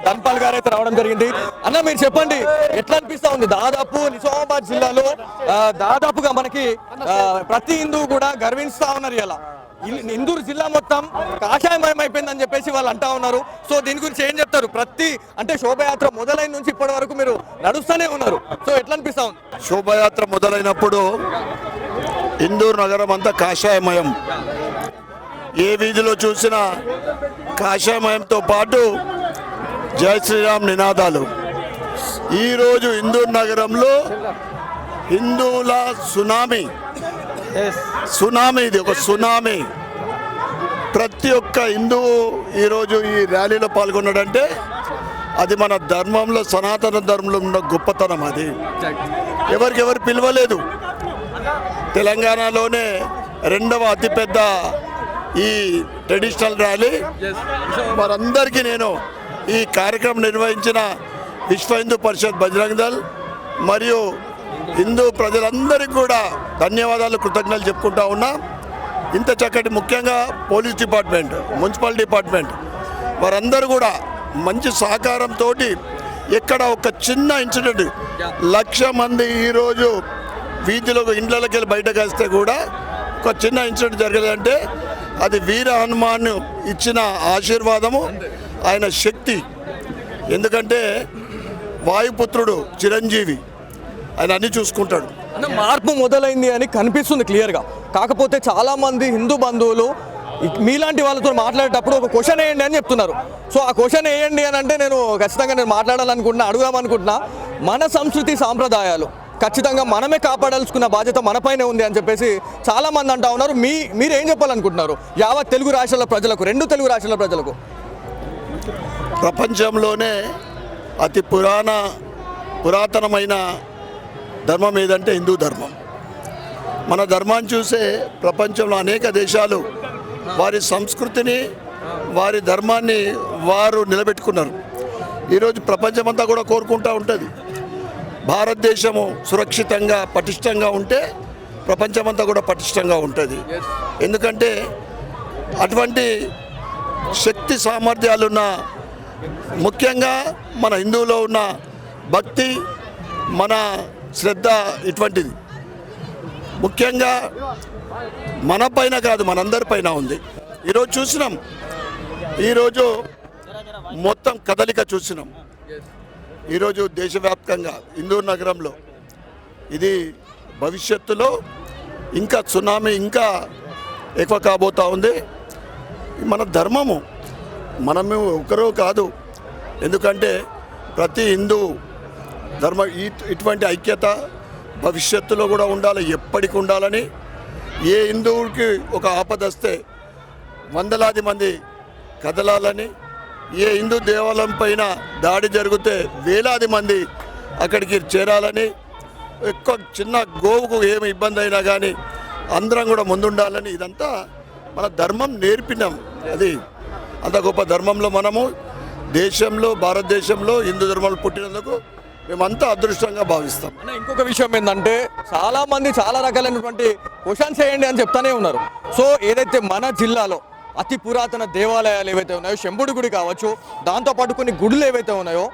ధన్పాల్ గారు అయితే రావడం జరిగింది. అన్న మీరు చెప్పండి, ఎట్లా అనిపిస్తా ఉంది? దాదాపు నిజామాబాద్ జిల్లాలో దాదాపుగా మనకి ప్రతి హిందువు కూడా గర్విస్తా ఉన్నారు. ఇలా ఇందూరు జిల్లా మొత్తం కాషాయమయం అయిపోయిందని చెప్పేసి వాళ్ళు అంటా ఉన్నారు. సో దీని గురించి ఏం చెప్తారు? అంటే శోభయాత్ర మొదలైన నుంచి ఇప్పటి వరకు మీరు నడుస్తూనే ఉన్నారు. సో ఎట్లా అనిపిస్తా ఉంది? శోభయాత్ర మొదలైనప్పుడు ఇందూరు నగరం అంతా కాషాయమయం, ఏ వీధిలో చూసినా కాషాయమయంతో పాటు జై శ్రీరామ్ నినాదాలు. ఈరోజు ఇందూరు నగరంలో హిందువుల సునామీ, ఇది ఒక సునామీ. ప్రతి ఒక్క హిందువు ఈరోజు ఈ ర్యాలీలో పాల్గొన్నాడంటే అది మన ధర్మంలో, సనాతన ధర్మంలో ఉన్న గొప్పతనం. అది ఎవరు పిలవలేదు. తెలంగాణలోనే రెండవ అతిపెద్ద ఈ ట్రెడిషనల్ ర్యాలీ. వారందరికీ నేను ఈ కార్యక్రమం నిర్వహించిన విశ్వ హిందూ పరిషత్, బజరంగ్ దళ్ మరియు హిందూ ప్రజలందరికీ కూడా ధన్యవాదాలు, కృతజ్ఞతలు చెప్పుకుంటా ఉన్నా. ఇంత చక్కటి, ముఖ్యంగా పోలీస్ డిపార్ట్మెంట్, మున్సిపల్ డిపార్ట్మెంట్ వారందరూ కూడా మంచి సహకారంతో ఎక్కడ ఒక చిన్న ఇన్సిడెంట్, 1,00,000 మంది ఈరోజు వీధిలో ఇండ్లకి వెళ్ళి బయటకు వస్తే కూడా ఒక చిన్న ఇన్సిడెంట్ జరగలేదంటే అది వీర హనుమాన్ ఇచ్చిన ఆశీర్వాదము, ఆయన శక్తి. ఎందుకంటే వాయుపుత్రుడు చిరంజీవి, ఆయన అన్ని చూసుకుంటాడు. మార్పు మొదలైంది అని కనిపిస్తుంది క్లియర్గా. కాకపోతే చాలా మంది హిందూ బంధువులు మీలాంటి వాళ్ళతో మాట్లాడేటప్పుడు ఒక క్వశ్చన్ వేయండి అని చెప్తున్నారు. సో ఆ క్వశ్చన్ వేయండి అని అంటే నేను ఖచ్చితంగా మాట్లాడాలనుకుంటున్నా, అడుగుదామనుకుంటున్నా. మన సంస్కృతి సాంప్రదాయాలు ఖచ్చితంగా మనమే కాపాడాల్సుకున్న బాధ్యత మనపైనే ఉంది అని చెప్పేసి చాలా మంది అంటా ఉన్నారు. మీరు ఏం చెప్పాలనుకుంటున్నారు యావత్ తెలుగు రాష్ట్రాల ప్రజలకు, 2 తెలుగు రాష్ట్రాల ప్రజలకు? ప్రపంచంలోనే అతి పురాతనమైన ధర్మం ఏదంటే హిందూ ధర్మం. మన ధర్మాన్ని చూసే ప్రపంచంలో అనేక దేశాలు వారి సంస్కృతిని, వారి ధర్మాన్ని వారు నిలబెట్టుకున్నారు. ఈరోజు ప్రపంచమంతా కూడా కోరుకుంటూ ఉంటుంది భారతదేశము సురక్షితంగా, పటిష్టంగా ఉంటే ప్రపంచమంతా కూడా పటిష్టంగా ఉంటుంది. ఎందుకంటే అటువంటి శక్తి సామర్థ్యాలున్న, ముఖ్యంగా మన హిందువులో ఉన్న భక్తి, మన శ్రద్ధ ఇటువంటిది ముఖ్యంగా మన పైన కాదు, మనందరిపైన ఉంది. ఈరోజు చూసినాం, ఈరోజు మొత్తం కదలిక చూసినాం. ఈరోజు దేశవ్యాప్తంగా ఇందూరు నగరంలో ఇది భవిష్యత్తులో ఇంకా సునామీ ఇంకా ఎక్కువ కాబోతూ ఉంది. మన ధర్మము, మనము ఒకరో కాదు. ఎందుకంటే ప్రతి హిందూ ధర్మ ఇటువంటి ఐక్యత భవిష్యత్తులో కూడా ఉండాలి, ఎప్పటికి ఉండాలని. ఏ హిందువుకి ఒక ఆపద వస్తే వందలాది మంది కదలాలని, ఏ హిందూ దేవాలయం పైన దాడి జరిగితే వేలాది మంది అక్కడికి చేరాలని, ఎక్కువ చిన్న గోవుకు ఏమి ఇబ్బంది అయినా కానీ అందరం కూడా ముందుండాలని, ఇదంతా మన ధర్మం నేర్పినాం. అది అంత గొప్ప ధర్మంలో మనము దేశంలో, భారతదేశంలో హిందూ ధర్మంలో పుట్టినందుకు మేమంతా అదృష్టంగా భావిస్తాం. ఇంకొక విషయం ఏంటంటే చాలా మంది చాలా రకాలైనటువంటి క్వశ్చన్స్ చేయండి అని చెప్తానే ఉన్నారు. సో ఏదైతే మన జిల్లాలో అతి పురాతన దేవాలయాలు ఏవైతే ఉన్నాయో, శంభుడి గుడి కావచ్చు, దాంతోపాటు కొన్ని గుడులు ఏవైతే ఉన్నాయో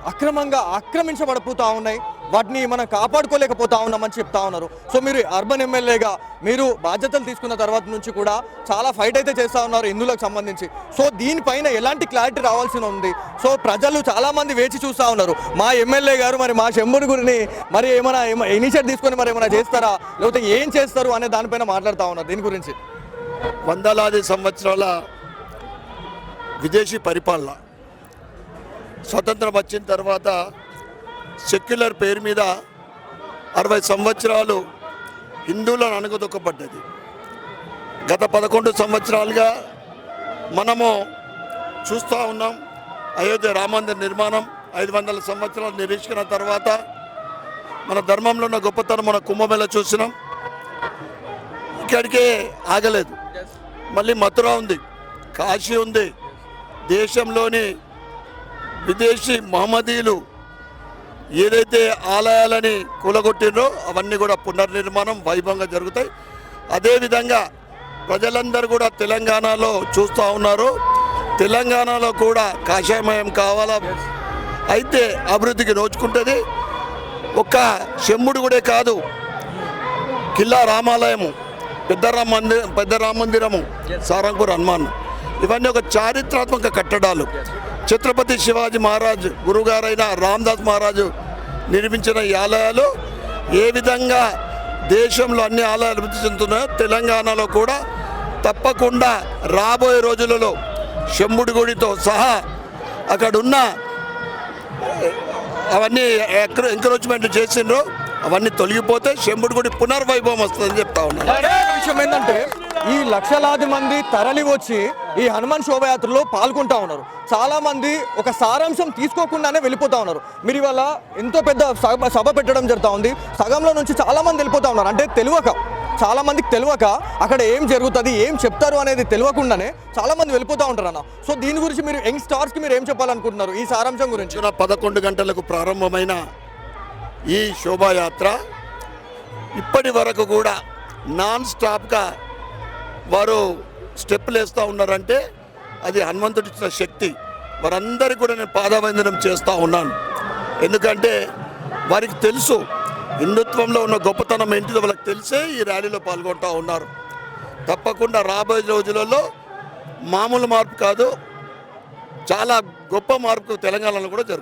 అక్రమంగా ఆక్రమించబడిపోతూ ఉన్నాయి, వాటిని మనం కాపాడుకోలేకపోతా ఉన్నామని చెప్తా ఉన్నారు. సో మీరు అర్బన్ ఎమ్మెల్యేగా మీరు బాధ్యతలు తీసుకున్న తర్వాత నుంచి కూడా చాలా ఫైట్ అయితే చేస్తూ ఉన్నారు హిందువులకు సంబంధించి. సో దీనిపైన ఎలాంటి క్లారిటీ రావాల్సి ఉంది? సో ప్రజలు చాలామంది వేచి చూస్తూ ఉన్నారు, మా ఎమ్మెల్యే గారు మరి మా శంభుడి గురిని మరి ఏమైనా ఇనిషియేటివ్ తీసుకొని మరి ఏమైనా చేస్తారా, లేకపోతే ఏం చేస్తారు అనే దానిపైన మాట్లాడుతూ ఉన్నారు. దీని గురించి వందలాది సంవత్సరాల విదేశీ పరిపాలన, స్వతంత్రం వచ్చిన తర్వాత సెక్యులర్ పేరు మీద 60 సంవత్సరాలు హిందువులను అణగదొక్కబడ్డది. గత 11 సంవత్సరాలుగా మనము చూస్తూ ఉన్నాం. అయోధ్య రామందిర నిర్మాణం 500 సంవత్సరాలు నిరీక్షణ తర్వాత మన ధర్మంలో ఉన్న గొప్పతనం మన కుంభమేళ చూసినాం. ఇక్కడికే ఆగలేదు, మళ్ళీ మథుర ఉంది, కాశీ ఉంది. దేశంలోని విదేశీ మహమ్మదీయులు ఏదైతే ఆలయాలని కూలగొట్టినో అవన్నీ కూడా పునర్నిర్మాణం వైభవంగా జరుగుతాయి. అదేవిధంగా ప్రజలందరూ కూడా తెలంగాణలో చూస్తూ ఉన్నారు, తెలంగాణలో కూడా కాషాయమయం కావాలా, అయితే అభివృద్ధికి నోచుకుంటుంది. ఒక్క శంభుడు కూడా కాదు, కిల్లా రామాలయము, పెద్ద రామ మందిరము, సారంగపూర్ హనుమాన్, ఇవన్నీ ఒక చారిత్రాత్మక కట్టడాలు. ఛత్రపతి శివాజీ మహారాజ్ గురుగారైన రామదాస్ మహారాజు నిర్మించిన ఈ ఆలయాలు ఏ విధంగా దేశంలో అన్ని ఆలయాలు అభివృద్ధి చెందుతున్నాయో తెలంగాణలో కూడా తప్పకుండా రాబోయే రోజులలో శంభుడి గుడితో సహా అక్కడున్న అవన్నీ ఎంకరేజ్మెంట్ చేసిండ్రు, అవన్నీ తొలగిపోతే శంభుడి గుడి పునర్వైభవం వస్తుందని చెప్తా ఉన్నాను. విషయం ఏంటంటే ఈ లక్షలాది మంది తరలి వచ్చి ఈ హనుమాన్ శోభయాత్రలో పాల్గొంటా ఉన్నారు. చాలా మంది ఒక సారాంశం తీసుకోకుండానే వెళ్ళిపోతా ఉన్నారు. మీరు ఇవాళ ఎంతో పెద్ద సభ పెట్టడం జరుగుతూ ఉంది, సగంలో నుంచి చాలా మంది వెళ్ళిపోతా ఉన్నారు. అంటే చాలా మందికి తెలియక అక్కడ ఏం జరుగుతుంది, ఏం చెప్తారు అనేది తెలియకుండానే చాలా మంది వెళ్ళిపోతూ ఉంటారు అన్న. సో దీని గురించి మీరు యంగ్ స్టార్స్కి మీరు ఏం చెప్పాలనుకుంటున్నారు ఈ సారాంశం గురించి? 11 గంటలకు ప్రారంభమైన ఈ శోభాయాత్ర ఇప్పటి వరకు కూడా నాన్ స్టాప్గా వారు స్టెప్పులు వేస్తూ ఉన్నారంటే అది హనుమంతుడి ఇచ్చిన శక్తి. వారందరికీ కూడా నేను పాదవందనం చేస్తూ ఉన్నాను. ఎందుకంటే వారికి తెలుసు హిందుత్వంలో ఉన్న గొప్పతనం ఏంటిదో వాళ్ళకి తెలిసే ఈ ర్యాలీలో పాల్గొంటూ ఉన్నారు. తప్పకుండా రాబోయే రోజులలో మామూలు మార్పు కాదు, చాలా గొప్ప మార్పు తెలంగాణలో కూడా జరుగుతుంది.